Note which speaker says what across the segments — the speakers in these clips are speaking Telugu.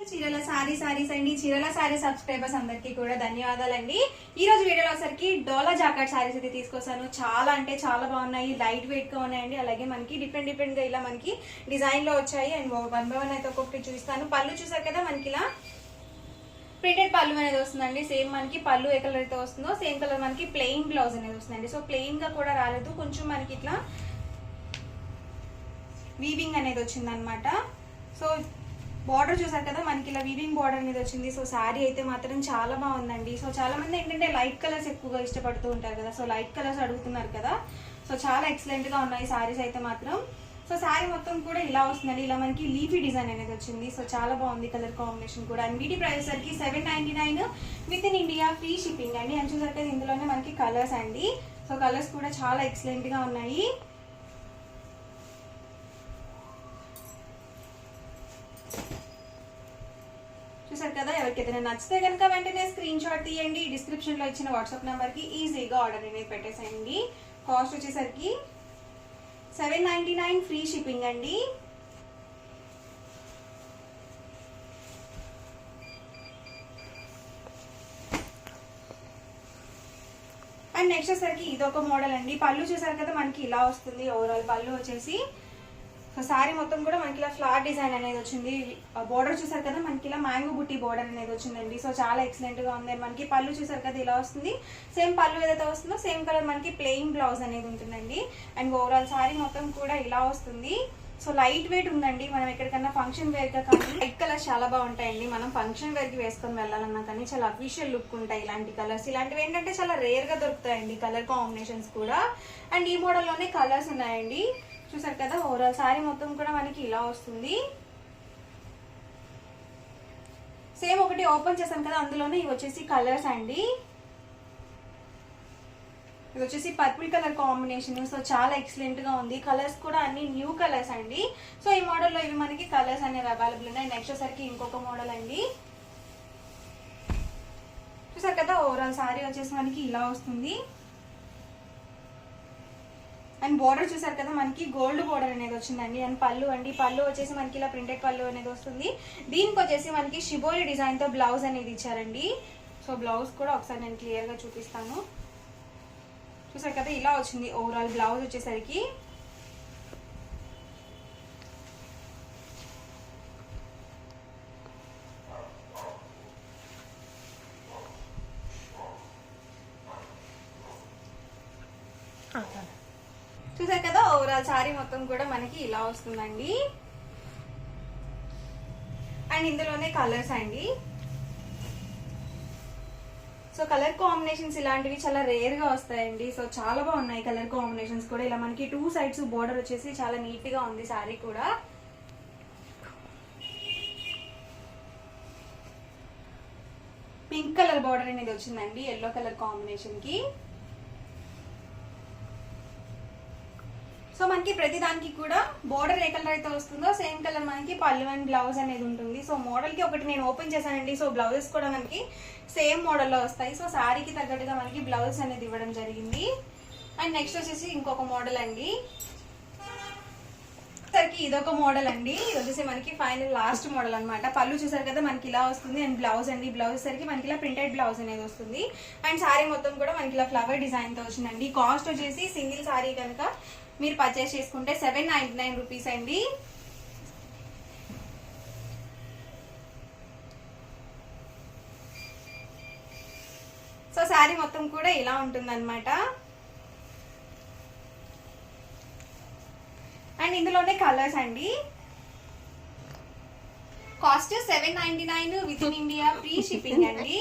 Speaker 1: చీరల సారీస్ అండి. చీరల సారీ సబ్స్క్రైబర్స్ అందరికీ కూడా ధన్యవాదాలండి. ఈ రోజు వీడియోలో వచ్చరికి డోలా జాకెట్ సారీస్ అయితే తీసుకొస్తాను. చాలా అంటే చాలా బాగున్నాయి, లైట్ వెయిట్ గా ఉన్నాయండి. అలాగే మనకి డిఫరెంట్ గా ఇలా మనకి డిజైన్ లో వచ్చాయి. అండ్ 1 by 1 అయితే ఒక్కొక్కటి చూపిస్తాను. పళ్ళు చూసారు కదా, మనకి ఇలా ప్రింటెడ్ పళ్ళు అనేది వస్తుందండి. సేమ్ మనకి పళ్ళు ఏ కలర్ అయితే వస్తుందో సేమ్ కలర్ మనకి ప్లెయిన్ బ్లౌజ్ అనేది వస్తుందండి. సో ప్లెయిన్ గా కూడా రాలేదు, కొంచెం మనకి ఇట్లా వీవింగ్ అనేది వచ్చింది అనమాట. సో బార్డర్ చూసారు కదా, మనకి ఇలా వీవింగ్ బార్డర్ అనేది వచ్చింది. సో శారీ అయితే మాత్రం చాలా బాగుందండి. సో చాలా మంది ఏంటంటే లైట్ కలర్స్ ఎక్కువగా ఇష్టపడుతూ ఉంటారు కదా, సో లైట్ కలర్స్ అడుగుతున్నారు కదా. సో చాలా ఎక్సలెంట్ గా ఉన్నాయి శారీస్ అయితే మాత్రం. సో శారీ మొత్తం కూడా ఇలా వస్తుందండి. ఇలా మనకి లీఫీ డిజైన్ అనేది వచ్చింది. సో చాలా బాగుంది కలర్ కాంబినేషన్ కూడా. అండ్ వీటి ప్రైస్ సరికి 799 with in India, free shipping అండి. అని చూసారు కదా, ఇందులోనే మనకి కలర్స్ అండి. సో కలర్స్ కూడా చాలా ఎక్సలెంట్ గా ఉన్నాయి. చూసారు కదా, ఎవరికైతే నచ్చితే కనుక వెంటనే స్క్రీన్ షాట్ తీయండి. డిస్క్రిప్షన్ లో ఇచ్చిన వాట్సాప్ నెంబర్ కి ఈజీగా ఆర్డర్ అనేది పెట్టేసేయండి. కాస్ట్ వచ్చేసరికి 799 ఫ్రీ షిప్పింగ్ అండి. అండ్ నెక్స్ట్ వచ్చేసరికి ఇదొక మోడల్ అండి. పళ్ళు చూసారు కదా, మనకి ఇలా వస్తుంది. ఓవరాల్ పళ్ళు వచ్చేసి సో శారీ మొత్తం కూడా మనకి ఇలా ఫ్లవర్ డిజైన్ అనేది వచ్చింది. బోర్డర్ చూసారు కదా, మనకి ఇలా మ్యాంగో బుట్టి బోర్డర్ అనేది వచ్చిందండి. సో చాలా ఎక్సలెంట్ గా ఉంది. మనకి పళ్ళు చూసారు కదా, ఇలా వస్తుంది. సేమ్ పళ్ళు ఏదైతే వస్తుందో సేమ్ కలర్ మనకి ప్లెయిన్ బ్లౌజ్ అనేది ఉంటుందండి. అండ్ ఓవరాల్ శారీ మొత్తం కూడా ఇలా వస్తుంది. సో లైట్ వెయిట్ ఉందండి. మనం ఎక్కడికన్నా ఫంక్షన్ వేర్ గా కానీ లైట్ కలర్స్ చాలా బాగుంటాయండి. మనం ఫంక్షన్ వేర్ కి వేసుకొని వెళ్ళాలన్నా కానీ చాలా అఫీషియల్ లుక్ ఉంటాయి ఇలాంటి కలర్స్. ఇలాంటివి ఏంటంటే చాలా రేర్ గా దొరుకుతాయండి కలర్ కాంబినేషన్స్ కూడా. అండ్ ఈ మోడల్ లోనే కలర్స్ ఉన్నాయండి. చూసారు కదా, ఓవరాల్ శారీ మొత్తం కూడా మనకి ఇలా వస్తుంది. సేమ్ ఒకటి ఓపెన్ చేశాను కదా, అందులోనే ఇవి వచ్చేసి కలర్స్ అండి. ఇది వచ్చేసి పర్పుల్ కలర్ కాంబినేషన్. సో చాలా ఎక్సలెంట్ గా ఉంది. కలర్స్ కూడా అన్ని న్యూ కలర్స్ అండి. సో ఈ మోడల్లో ఇవి మనకి కలర్స్ అనేవి అవైలబుల్ ఉన్నాయి. నెక్స్ట్ వచ్చేసరికి ఇంకొక మోడల్ అండి. చూసారు కదా, ఓవరాల్ శారీ వచ్చేసి మనకి ఇలా వస్తుంది. అండ్ బోర్డర్ చూసారు కదా, మనకి గోల్డ్ బోర్డర్ అనేది వచ్చిందండి. అండ్ పళ్ళు అండి, పళ్ళు వచ్చేసి మనకి ఇలా ప్రింటెడ్ పళ్ళు అనేది వస్తుంది. దీనికి వచ్చేసి మనకి షిబోరి డిజైన్ తో బ్లౌజ్ అనేది ఇచ్చారండి. సో బ్లౌజ్ కూడా ఒకసారి నేను క్లియర్ గా చూపిస్తాను. చూసారు కదా, ఇలా వచ్చింది ఓవరాల్ బ్లౌజ్ వచ్చేసరికి. చూసారు కదా, ఓవరాల్ శారీ మొత్తం కూడా మనకి ఇలా వస్తుందండి. అండ్ ఇందులోనే కలర్స్ అండి. సో కలర్ కాంబినేషన్స్ ఇలాంటివి చాలా రేర్ గా వస్తాయండి. సో చాలా బాగున్నాయి కలర్ కాంబినేషన్స్ కూడా. ఇలా మనకి 2 సైడ్స్ బోర్డర్ వచ్చేసి చాలా నీట్ గా ఉంది శారీ కూడా. పింక్ కలర్ బోర్డర్ అనేది వచ్చిందండి ఎల్లో కలర్ కాంబినేషన్ కి. సో మనకి ప్రతి దానికి కూడా బోర్డర్ ఏ కలర్ అయితే వస్తుందో సేమ్ కలర్ మనకి పళ్ళు అండ్ బ్లౌజ్ అనేది ఉంటుంది. సో మోడల్ కి ఒకటి నేను ఓపెన్ చేశానండి. సో బ్లౌజెస్ కూడా మనకి సేమ్ మోడల్లో వస్తాయి. సో శారీకి తగ్గట్టుగా మనకి బ్లౌజ్ అనేది ఇవ్వడం జరిగింది. అండ్ నెక్స్ట్ వచ్చేసి ఇంకొక మోడల్ అండి. సరికి ఇదొక మోడల్ అండి. ఇది వచ్చేసి మనకి ఫైనల్ లాస్ట్ మోడల్ అనమాట. పళ్ళు చూసారు కదా, మనకి ఇలా వస్తుంది. అండ్ బ్లౌజ్ అండి, బ్లౌజ్ సరికి మనకి ఇలా ప్రింటెడ్ బ్లౌజ్ అనేది వస్తుంది. అండ్ శారీ మొత్తం కూడా మనకి ఇలా ఫ్లవర్ డిజైన్ తో వచ్చిందండి. కాస్ట్ వచ్చేసి సింగిల్ శారీ కనుక మీరు పర్చేస్ చేసుకుంటే 799 రూపీస్ అండి. సో శారీ మొత్తం కూడా ఇలా ఉంటుంది అనమాట. అండ్ ఇందులోనే కలర్స్ అండి. Cost 799 with in India, free shipping అండి.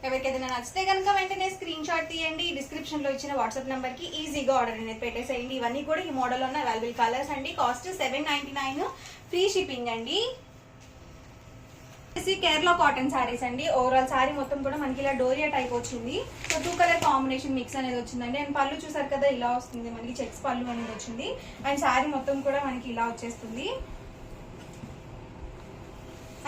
Speaker 1: ఎవరికైనా నచ్చితే కనుక వెంటనే స్క్రీన్ షాట్ తీయండి. డిస్క్రిప్షన్ లో ఇచ్చిన వాట్సాప్ నెంబర్ కి ఈజీగా ఆర్డర్ అనేది పెట్టేసేయండి. ఇవన్నీ కూడా ఈ మోడల్ ఉన్న అవైలబుల్ కలర్స్ అండి. కాస్ట్ 799 ఫ్రీ షిప్పింగ్ అండి. కేరళ కాటన్ శారీస్ అండి. ఓవరాల్ శారీ మొత్తం కూడా మనకి ఇలా డోరియా టైప్ వచ్చింది. సో 2 కలర్ కాంబినేషన్ మిక్స్ అనేది వచ్చిందండి. అండ్ పళ్ళు చూసారు కదా, ఇలా వస్తుంది మనకి చెక్స్ పళ్ళు అనేది వచ్చింది. అండ్ శారీ మొత్తం కూడా మనకి ఇలా వచ్చేస్తుంది.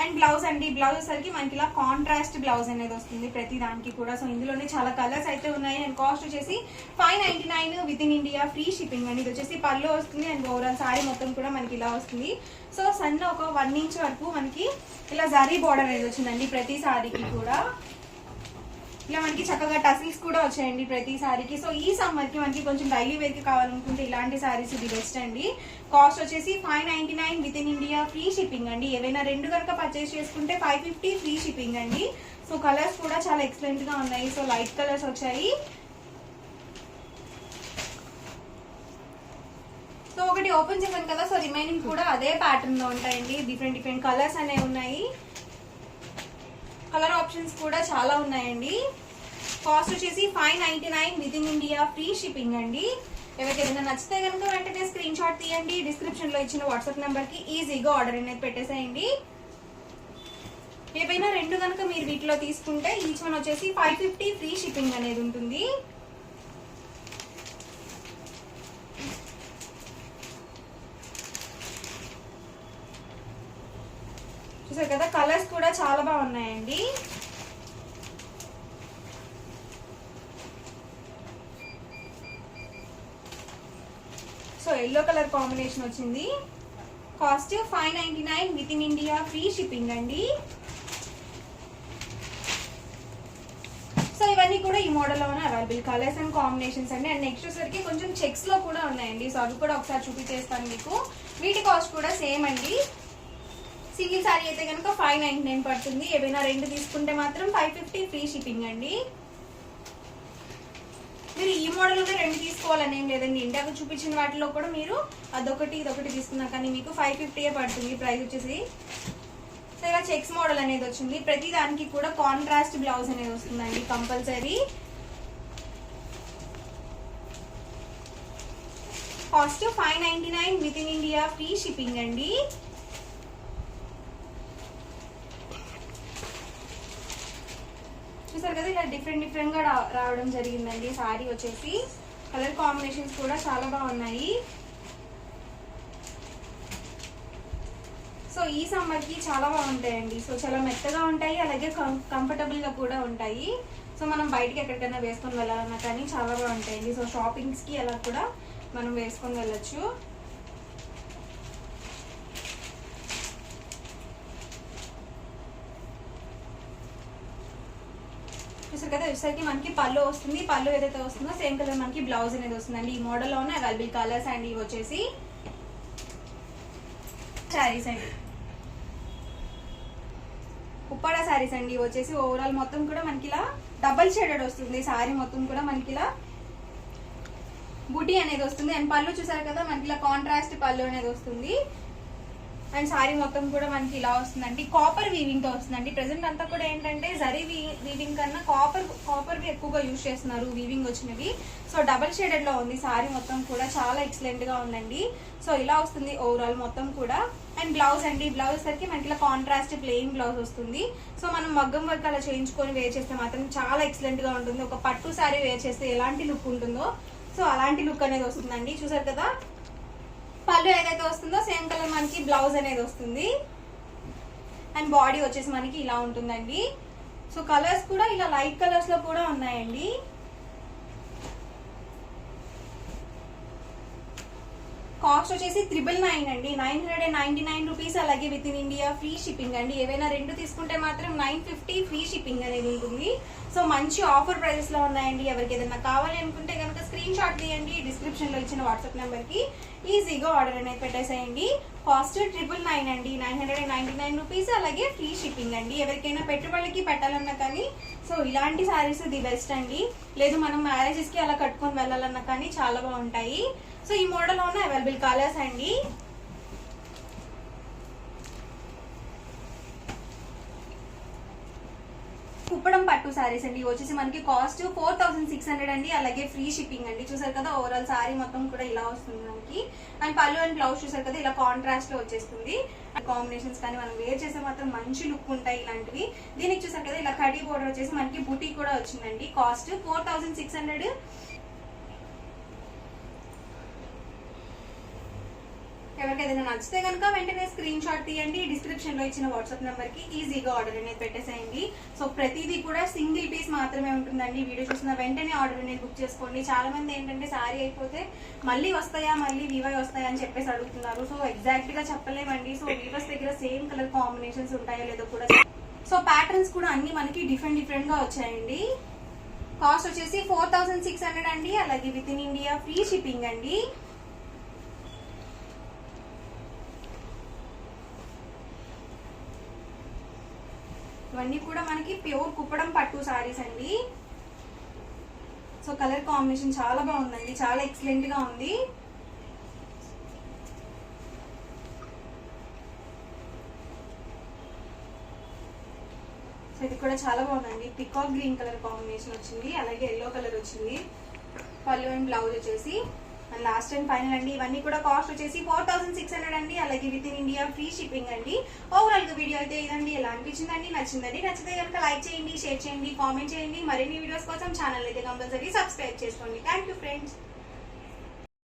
Speaker 1: అండ్ బ్లౌజ్ అండి, బ్లౌజ్ వచ్చేసరికి మనకి ఇలా కాంట్రాస్ట్ బ్లౌజ్ అనేది వస్తుంది ప్రతి దానికి కూడా. సో ఇందులోనే చాలా కలర్స్ అయితే ఉన్నాయి. అండ్ కాస్ట్ వచ్చేసి 599 with in India, free shipping అండి. ఇది వచ్చేసి పళ్ళు వస్తుంది అండ్ ఓవరాల్ సారీ మొత్తం కూడా మనకి ఇలా వస్తుంది. సో సన్న ఒక 1 ఇంచ్ వరకు మనకి ఇలా జరీ బార్డర్ అనేది వచ్చిందండి ప్రతి సారీకి కూడా. ఇలా మనకి చక్కగా టసిల్స్ కూడా వచ్చాయండి ప్రతి సారీకి. సో ఈ సమ్మర్ కి మనకి కొంచెం డైలీ వేర్ కి కావాలనుకుంటే ఇలాంటి సారీస్ ఇది బెస్ట్ అండి. కాస్ట్ వచ్చేసి 599 with in India, free shipping అండి. ఏవైనా 2 కనుక పర్చేస్ చేసుకుంటే 550 ఫ్రీ షిప్పింగ్ అండి. సో కలర్స్ కూడా చాలా ఎక్సలెంట్ గా ఉన్నాయి. సో లైట్ కలర్స్ వచ్చాయి. సో ఒకటి ఓపెన్ చేశాను కదా, సో రిమైనింగ్ కూడా అదే ప్యాటర్న్ లో ఉంటాయండి. డిఫరెంట్ డిఫరెంట్ కలర్స్ అనేవి ఉన్నాయి. కలర్ ఆప్షన్స్ కూడా చాలా ఉన్నాయండి. కాస్ట్ వచ్చేసి 599 with in India, free shipping అండి. ఎవరికైనా నచ్చితే కనుక వెంటనే స్క్రీన్ షాట్ తీయండి. డిస్క్రిప్షన్ లో ఇచ్చిన వాట్సాప్ నెంబర్ కి ఈజీగా ఆర్డర్ అనేది పెట్టేసేయండి. ఏవైనా 2 కనుక మీరు వీటిలో తీసుకుంటే ఈచ్ వన్ వచ్చేసి 550 ఫ్రీ షిప్పింగ్ అనేది ఉంటుంది. చూసారు కదా, కలర్స్ కూడా చాలా బాగున్నాయండి. సో ఎల్లో కలర్ కాంబినేషన్ వచ్చింది. Cost 599 with in India, free shipping అండి. సో ఇవన్నీ కూడా ఈ మోడల్లో ఉన్న అవైలబుల్ కలర్స్ అండ్ కాంబినేషన్స్ అండి. అండ్ నెక్స్ట్ వచ్చేసరికి కొంచెం చెక్స్ లో కూడా ఉన్నాయండి. సో అవి కూడా ఒకసారి చూపించేస్తాను మీకు. వీటి కాస్ట్ కూడా సేమ్ అండి. సింగిల్ సారీ అయితే కనుక 599 పడుతుంది. ఏవైనా 2 తీసుకుంటే మాత్రం 550 ఫ్రీ షిప్పింగ్ అండి. మీరు ఈ మోడల్ కూడా 2 తీసుకోవాలని ఏం లేదండి. ఇండియాకు చూపించిన వాటిలో కూడా మీరు అదొకటి ఇదొకటి తీసుకున్నా కానీ మీకు 550 పడుతుంది ప్రైస్ వచ్చేసి. సో ఇలా చెక్స్ మోడల్ అనేది వచ్చింది. ప్రతి దానికి కూడా కాంట్రాస్ట్ బ్లౌజ్ అనేది వస్తుందండి compulsory. Cost 599 with in India, free shipping అండి. చూసారు కదా, ఇలా డిఫరెంట్ గా రావడం జరిగిందండి సారీ వచ్చేసి. కలర్ కాంబినేషన్స్ కూడా చాలా బాగున్నాయి. సో ఈ సమ్మర్ కి చాలా బాగుంటాయండి. సో చాలా మెత్తగా ఉంటాయి, అలాగే కంఫర్టబుల్ గా కూడా ఉంటాయి. సో మనం బయటకి ఎక్కడికైనా వేసుకొని వెళ్ళాలన్నా కానీ చాలా బాగుంటాయండి. సో షాపింగ్స్ కి అలా కూడా మనం వేసుకొని వెళ్ళొచ్చు. చూసారు కదా, వచ్చేసరికి మనకి పళ్ళు వస్తుంది. పళ్ళు ఏదైతే వస్తుందో సేమ్ కలర్ మనకి బ్లౌజ్ అనేది వస్తుందండి. ఈ మోడల్లో ఉన్న అవైలబుల్ కలర్స్ అండ్ ఇవి వచ్చేసి శారీస్ అండి, ఉప్పాడ శారీస్ అండి. ఇవి వచ్చేసి ఓవరాల్ మొత్తం కూడా మనకి ఇలా డబల్ షేడెడ్ వస్తుంది. శారీ మొత్తం కూడా మనకి ఇలా బుటీ అనేది వస్తుంది. అండ్ పళ్ళు చూసారు కదా, మనకి ఇలా కాంట్రాస్ట్ పళ్ళు అనేది వస్తుంది. అండ్ సారీ మొత్తం కూడా మనకి ఇలా వస్తుందండి. కాపర్ వీవింగ్ తో వస్తుందండి. ప్రెసెంట్ అంతా కూడా ఏంటంటే జరీ వీవింగ్ కన్నా కాపర్ వి ఎక్కువగా యూజ్ చేస్తున్నారు వీవింగ్ వచ్చినవి. సో డబల్ షేడెడ్ లో ఉంది సారీ మొత్తం కూడా, చాలా ఎక్సలెంట్ గా ఉందండి. సో ఇలా వస్తుంది ఓవరాల్ మొత్తం కూడా. అండ్ బ్లౌజ్ అండి, బ్లౌజ్ సరికి మనకి ఇలా కాంట్రాస్ట్ ప్లెయిన్ బ్లౌజ్ వస్తుంది. సో మనం మగ్గం వర్క్ అలా చేయించుకొని వేర్ చేస్తే మాత్రం చాలా ఎక్సలెంట్ గా ఉంటుంది. ఒక పట్టు సారీ వేర్ చేస్తే ఎలాంటి లుక్ ఉంటుందో సో అలాంటి లుక్ అనేది వస్తుందండి. చూసారు కదా, పళ్ళు ఏదైతే వస్తుందో సేమ్ కలర్ మనకి బ్లౌజ్ అనేది వస్తుంది. అండ్ బాడీ వచ్చేసి మనకి ఇలా ఉంటుందండి. సో కలర్స్ కూడా ఇలా లైట్ కలర్స్ లో కూడా ఉన్నాయండి. కాస్ట్ వచ్చేసి 999 అండి, 999 రూపీస్. అలాగే with in India, free shipping అండి. ఏవైనా 2 తీసుకుంటే మాత్రం 950 ఫ్రీ షిప్పింగ్ అనేది ఉంటుంది. సో మంచి ఆఫర్ ప్రైజెస్ లో ఉన్నాయండి. ఎవరికి ఏదైనా కావాలి అనుకుంటే కనుక స్క్రీన్ షాట్ తీయండి. డిస్క్రిప్షన్ లో ఇచ్చిన వాట్సాప్ నెంబర్ కి ఈజీగా ఆర్డర్ అనేది పెట్టేసేయండి. కాస్ట్ 999 అండి, 999 రూపీస్. అలాగే ఫ్రీ షిప్పింగ్ అండి. ఎవరికైనా పెట్టుబడికి పెట్టాలన్నా కానీ సో ఇలాంటి శారీస్ ది బెస్ట్ అండి. లేదు మనం మ్యారేజెస్ కి అలా కట్టుకొని వెళ్ళాలన్నా కానీ చాలా బాగుంటాయి. సో ఈ మోడల్ ఉన్న అవైలబుల్ కలర్స్ అండి. కుప్పడం పట్టు సారీస్ అండి. వచ్చేసి మనకి కాస్ట్ 4600 అండి. అలాగే ఫ్రీ షిప్పింగ్ అండి. చూసారు కదా, ఓవరాల్ సారీ మొత్తం కూడా ఇలా వస్తుంది మనకి. అండ్ పళ్ళు అండ్ బ్లౌజ్ చూసారు కదా, ఇలా కాంట్రాస్ట్ లో వచ్చేస్తుంది. కాంబినేషన్స్ కానీ మనం వేర్ చేసే మాత్రం మంచి లుక్ ఉంటాయి ఇలాంటివి. దీనికి చూసారు కదా, ఇలా కడీ బోర్డర్ వచ్చేసి మనకి బుటీ కూడా వచ్చిందండి. కాస్ట్ 4600. ఎవరికి ఏదైనా నచ్చితే కనుక వెంటనే స్క్రీన్ షాట్ తీయండి, డిస్క్రిప్షన్ లో ఇచ్చిన వాట్సాప్ నెంబర్ కి ఈజీగా ఆర్డర్ అనేది పెట్టేసేయండి. సో ప్రతిదీ కూడా సింగిల్ పీస్ మాత్రమే ఉంటుందండి. వీడియో చూసిన వెంటనే ఆర్డర్ అనేది బుక్ చేసుకోండి. చాలా మంది ఏంటంటే శారీ అయిపోతే మళ్ళీ వస్తాయా, మళ్ళీ వివై వస్తాయా అని చెప్పేసి అడుగుతున్నారు. సో ఎగ్జాక్ట్ గా చెప్పలేమండి. సో వీవర్స్ దగ్గర సేమ్ కలర్ కాంబినేషన్స్ ఉంటాయో లేదో కూడా. సో ప్యాటర్న్స్ కూడా అన్ని మనకి డిఫరెంట్ గా వచ్చాయండి. కాస్ట్ వచ్చేసి 4600 అండి. అలాగే with in India free shipping అండి. ఇవన్నీ కూడా మనకి ప్యూర్ కుప్పడం పట్టు సారీస్ అండి. సో కలర్ కాంబినేషన్ చాలా బాగుందండి, చాలా ఎక్సలెంట్ గా ఉంది. సో ఇది కూడా చాలా బాగుందండి. పికాక్ గ్రీన్ కలర్ కాంబినేషన్ వచ్చింది, అలాగే ఎల్లో కలర్ వచ్చింది. పళ్ళు అండ్ బ్లౌజ్ వచ్చేసి అండ్ లాస్ట్ అండ్ ఫైనల్ అండి. ఇవన్నీ కూడా కాస్ట్ వచ్చేసి 4600 అండి. అలాగే with in India free shipping అండి. ఓవరాల్ గా వీడియో అయితే ఇదండి. ఎలా అనిపించిందండి? నచ్చిందండి? నచ్చితే కనుక లైక్ చేయండి, షేర్ చేయండి, కామెంట్ చేయండి. మరిన్ని వీడియోస్ కోసం ఛానల్ అయితే కంపల్సరీ సబ్స్క్రైబ్ చేసుకోండి. Thank you friends.